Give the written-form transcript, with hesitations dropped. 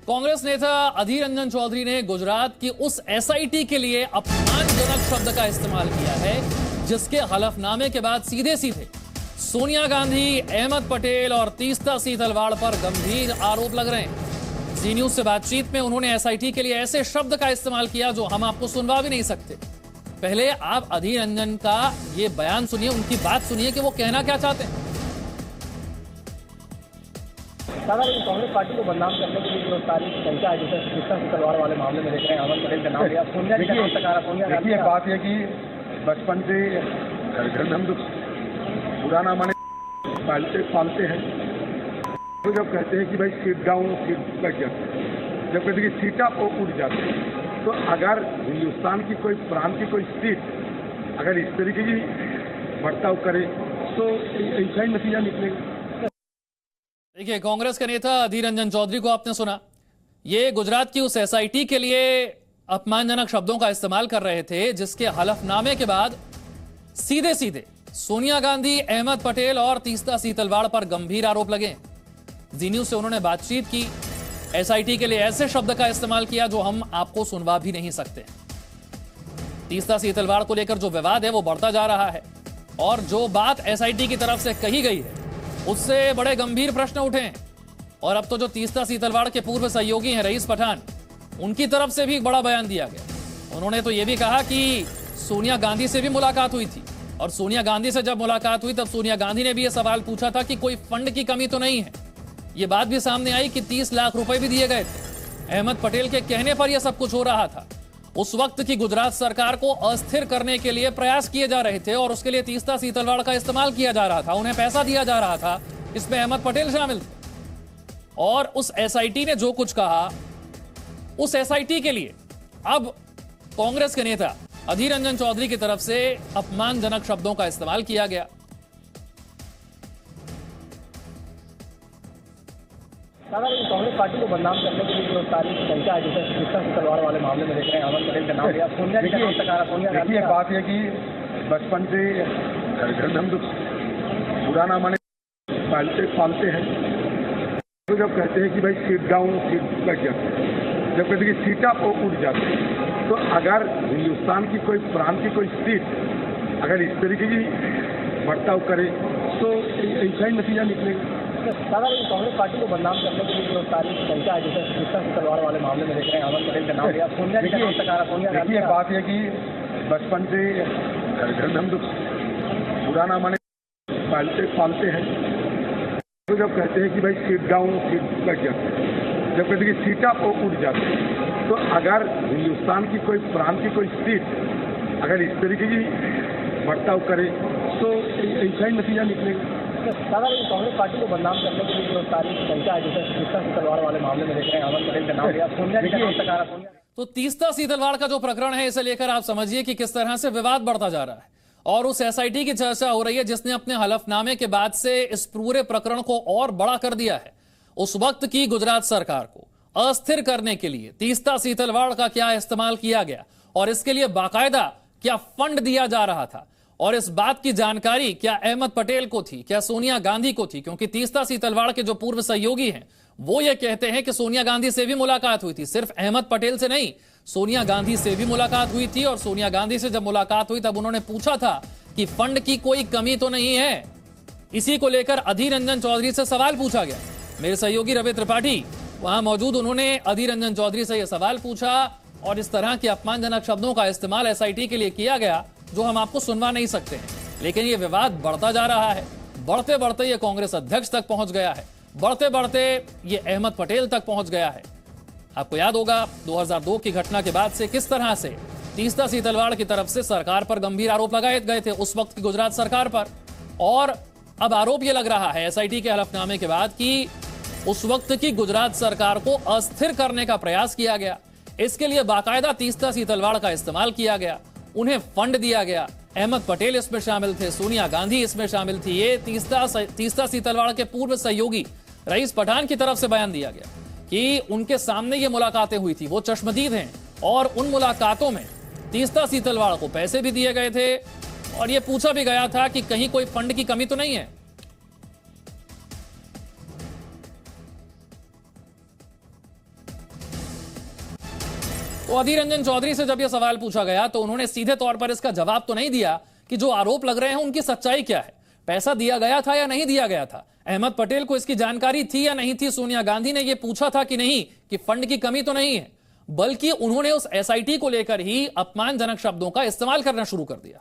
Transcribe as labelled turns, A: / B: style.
A: कांग्रेस नेता अधीर रंजन चौधरी ने गुजरात की उस एसआईटी के लिए अपमानजनक शब्द का इस्तेमाल किया है जिसके हलफनामे के बाद सीधे सीधे सोनिया गांधी, अहमद पटेल और तीस्ता सिंह तलवाड़ पर गंभीर आरोप लग रहे हैं। जी न्यूज से बातचीत में उन्होंने एसआईटी के लिए ऐसे शब्द का इस्तेमाल किया जो हम आपको सुनवा भी नहीं सकते। पहले आप अधीर रंजन का ये बयान सुनिए, उनकी बात सुनिए कि वो कहना क्या चाहते हैं।
B: कांग्रेस पार्टी को बदनाम करने के लिए गिरफ्तारी की संख्या है, जैसे तीस्ता सिंह तलवाड़ वाले मामले में देख रहे हैं अहमद पटेल का नाम लिया, सोनिया जी का नाम तक आ रहा। सोनिया
C: देखिए, बात यह कि बचपन से घर हम लोग पुराना माने पालते हैं, तो जब कहते हैं कि भाई सीट डाउन सीट लग जाते हैं, जब कहते हैं कि सीटा को उठ जाते हैं, तो अगर हिंदुस्तान की कोई प्रांत की कोई सीट अगर इस तरीके की बर्ताव करे तो ऐसा ही नतीजा निकलेगा।
A: देखिए, कांग्रेस के नेता अधीर रंजन चौधरी को आपने सुना, ये गुजरात की उस एसआईटी के लिए अपमानजनक शब्दों का इस्तेमाल कर रहे थे जिसके हलफनामे के बाद सीधे सीधे सोनिया गांधी, अहमद पटेल और तीस्ता सिंह तलवाड़ पर गंभीर आरोप लगे। जी न्यूज से उन्होंने बातचीत की, एसआईटी के लिए ऐसे शब्द का इस्तेमाल किया जो हम आपको सुनवा भी नहीं सकते। तीस्ता सिंह तलवाड़ को लेकर जो विवाद है वो बढ़ता जा रहा है और जो बात एसआईटी की तरफ से कही गई है उससे बड़े गंभीर प्रश्न उठे हैं। और अब तो जो तीस्ता सिंह तलवाड़ के पूर्व सहयोगी हैं रईस पठान, उनकी तरफ से भी एक बड़ा बयान दिया गया। उन्होंने तो यह भी कहा कि सोनिया गांधी से भी मुलाकात हुई थी और सोनिया गांधी से जब मुलाकात हुई तब सोनिया गांधी ने भी यह सवाल पूछा था कि कोई फंड की कमी तो नहीं है। यह बात भी सामने आई कि 30 लाख रुपए भी दिए गए थे। अहमद पटेल के कहने पर यह सब कुछ हो रहा था। उस वक्त की गुजरात सरकार को अस्थिर करने के लिए प्रयास किए जा रहे थे और उसके लिए तीस्ता सिंह तलवाड़ का इस्तेमाल किया जा रहा था, उन्हें पैसा दिया जा रहा था, इसमें अहमद पटेल शामिल थे। और उस एसआईटी ने जो कुछ कहा, उस एसआईटी के लिए अब कांग्रेस के नेता अधीर रंजन चौधरी की तरफ से अपमानजनक शब्दों का इस्तेमाल किया गया।
B: कांग्रेस पार्टी को बदनाम करने के लिए गिरफ्तारी की संख्या है, जैसे तीस्ता सिंह तलवाड़ वाले मामले में देख रहे हैं अहमद पटेल का नाम लिया, सोनिया जी का नाम तक आ रहा। सोनिया
C: देखिए, बात यह कि बचपन से घर हम लोग पुराना माने पालते हैं, तो जब कहते हैं कि भाई सीट डाउन सीट लग जाते हैं, जब कहते हैं कि सीटा को उठ जाते हैं, तो अगर हिंदुस्तान की कोई प्रांत की कोई सीट अगर इस तरीके की बर्ताव करे तो ऐसा ही नतीजा निकलेगा।
B: कांग्रेस पार्टी को बदनाम करने के लिए गिरफ्तारी की संख्या है, जैसे तीस्ता सिंह तलवाड़ वाले मामले में देख रहे हैं अहमद पटेल का नाम लिया, सोनिया जी का नाम तक आ रहा। सोनिया
C: देखिए, बात यह कि बचपन से घर हम लोग पुराना माने पालते हैं, तो जब कहते हैं कि भाई सीट डाउन सीट लग जाते हैं, जब कहते हैं कि सीटा को उठ जाते हैं, तो अगर हिंदुस्तान की कोई प्रांत की कोई सीट अगर इस तरीके की बर्ताव करे तो ऐसा ही नतीजा निकलेगा।
B: कांग्रेस पार्टी को बदनाम करने के लिए गिरफ्तारी की संख्या है, जैसे तीस्ता सिंह तलवाड़ वाले मामले में देख रहे हैं अहमद पटेल का नाम लिया, सोनिया जी का नाम तक आ रहा।
A: तो तीस्ता सिंह तलवाड़ का जो प्रकरण है इसे लेकर आप समझिए कि किस तरह से विवाद बढ़ता जा रहा है और उस एसआईटी की चर्चा हो रही है जिसने अपने हलफनामे के बाद से इस पूरे प्रकरण को और बड़ा कर दिया है। उस वक्त की गुजरात सरकार को अस्थिर करने के लिए तीस्ता सिंह तलवाड़ का क्या इस्तेमाल किया गया और इसके लिए बाकायदा क्या फंड दिया जा रहा था और इस बात की जानकारी क्या अहमद पटेल को थी, क्या सोनिया गांधी को थी, क्योंकि तीस्ता सिंह तलवाड़ के जो पूर्व सहयोगी हैं वो ये कहते हैं कि सोनिया गांधी से भी मुलाकात हुई थी, सिर्फ अहमद पटेल से नहीं, सोनिया गांधी से भी मुलाकात हुई थी। और सोनिया गांधी से जब मुलाकात हुई तब उन्होंने पूछा था कि फंड की कोई कमी तो नहीं है। इसी को लेकर अधीर रंजन चौधरी से सवाल पूछा गया। मेरे सहयोगी रवि त्रिपाठी वहां मौजूद, उन्होंने अधीर रंजन चौधरी से यह सवाल पूछा और इस तरह के अपमानजनक शब्दों का इस्तेमाल एसआईटी के लिए किया गया जो हम आपको सुनवा नहीं सकते हैं। लेकिन यह विवाद बढ़ता जा रहा है, बढ़ते बढ़ते यह कांग्रेस अध्यक्ष तक पहुंच गया है, बढ़ते बढ़ते ये अहमद पटेल तक पहुंच गया है। आपको याद होगा 2002 की घटना के बाद से किस तरह से तीस्ता सिंह तलवाड़ की तरफ से सरकार पर गंभीर आरोप लगाए गए थे, उस वक्त की गुजरात सरकार पर। और अब आरोप यह लग रहा है एसआईटी के हलफनामे के बाद कि उस वक्त की गुजरात सरकार को अस्थिर करने का प्रयास किया गया, इसके लिए बाकायदा तीस्ता सिंह तलवाड़ का इस्तेमाल किया गया, उन्हें फंड दिया गया। अहमद पटेल इसमें शामिल थे, सोनिया गांधी इसमें शामिल थी। ये तीस्ता सिंह तलवाड़ के पूर्व सहयोगी रईस पठान की तरफ से बयान दिया गया कि उनके सामने ये मुलाकातें हुई थी, वो चश्मदीद हैं और उन मुलाकातों में तीस्ता सिंह तलवाड़ को पैसे भी दिए गए थे और ये पूछा भी गया था कि कहीं कोई फंड की कमी तो नहीं है। तो अधीर रंजन चौधरी से जब यह सवाल पूछा गया तो उन्होंने सीधे तौर पर इसका जवाब तो नहीं दिया कि जो आरोप लग रहे हैं उनकी सच्चाई क्या है, पैसा दिया गया था या नहीं दिया गया था, अहमद पटेल को इसकी जानकारी थी या नहीं थी, सोनिया गांधी ने यह पूछा था कि नहीं कि फंड की कमी तो नहीं है, बल्कि उन्होंने उस एसआईटी को लेकर ही अपमानजनक शब्दों का इस्तेमाल करना शुरू कर दिया।